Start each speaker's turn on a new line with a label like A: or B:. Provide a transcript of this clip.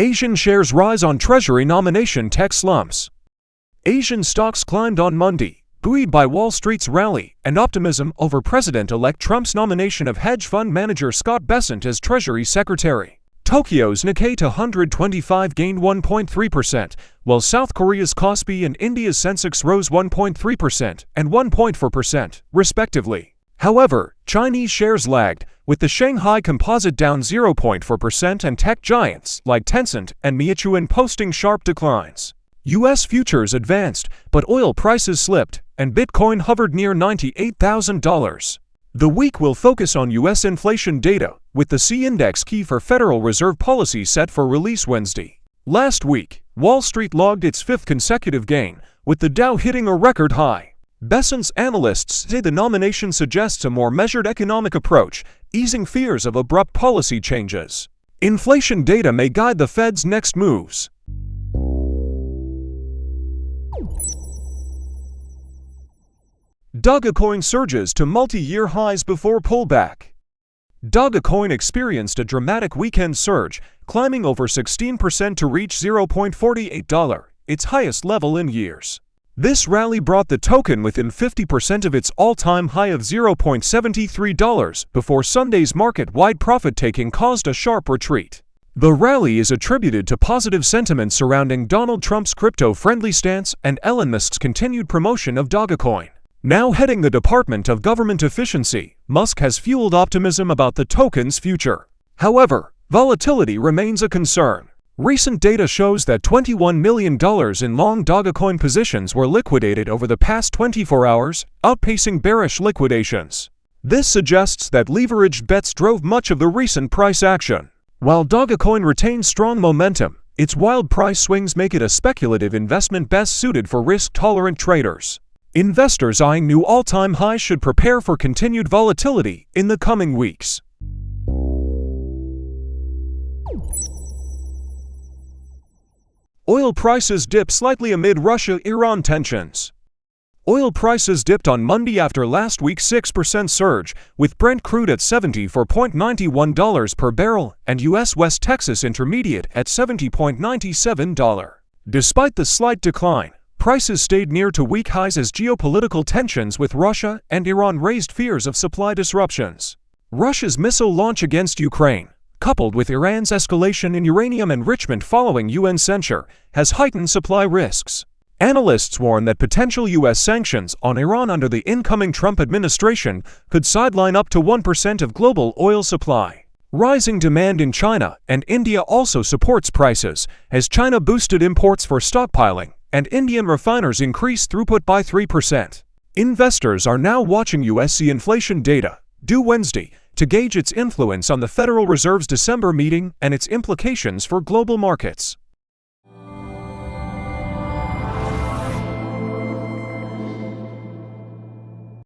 A: Asian shares rise on Treasury nomination tech slumps. Asian stocks climbed on Monday, buoyed by Wall Street's rally and optimism over President-elect Trump's nomination of hedge fund manager Scott Bessent as Treasury Secretary. Tokyo's Nikkei 225 gained 1.3%, while South Korea's Kospi and India's Sensex rose 1.3% and 1.4%, respectively. However, Chinese shares lagged, with the Shanghai Composite down 0.4% and tech giants like Tencent and Meituan posting sharp declines. U.S. futures advanced, but oil prices slipped, and Bitcoin hovered near $98,000. The week will focus on U.S. inflation data, with the C-index key for Federal Reserve policy set for release Wednesday. Last week, Wall Street logged its fifth consecutive gain, with the Dow hitting a record high. Bessent's analysts say the nomination suggests a more measured economic approach, easing fears of abrupt policy changes. Inflation data may guide the Fed's next moves. Dogecoin surges to multi-year highs before pullback. Dogecoin experienced a dramatic weekend surge, climbing over 16% to reach $0.48, its highest level in years. This rally brought the token within 50% of its all-time high of $0.73 before Sunday's market-wide profit-taking caused a sharp retreat. The rally is attributed to positive sentiment surrounding Donald Trump's crypto-friendly stance and Elon Musk's continued promotion of Dogecoin. Now heading the Department of Government Efficiency, Musk has fueled optimism about the token's future. However, volatility remains a concern. Recent data shows that $21 million in long Dogecoin positions were liquidated over the past 24 hours, outpacing bearish liquidations. This suggests that leveraged bets drove much of the recent price action. While Dogecoin retains strong momentum, its wild price swings make it a speculative investment best suited for risk-tolerant traders. Investors eyeing new all-time highs should prepare for continued volatility in the coming weeks. Oil prices dip slightly amid Russia-Iran tensions. Oil prices dipped on Monday after last week's 6% surge, with Brent crude at $70.91 per barrel and U.S. West Texas Intermediate at $70.97. Despite the slight decline, prices stayed near to week highs as geopolitical tensions with Russia and Iran raised fears of supply disruptions. Russia's missile launch against Ukraine, coupled with Iran's escalation in uranium enrichment following UN censure, has heightened supply risks. Analysts warn that potential U.S. sanctions on Iran under the incoming Trump administration could sideline up to 1% of global oil supply. Rising demand in China and India also supports prices, as China boosted imports for stockpiling, and Indian refiners increased throughput by 3%. Investors are now watching USC inflation data, due Wednesday, to gauge its influence on the Federal Reserve's December meeting and its implications for global markets.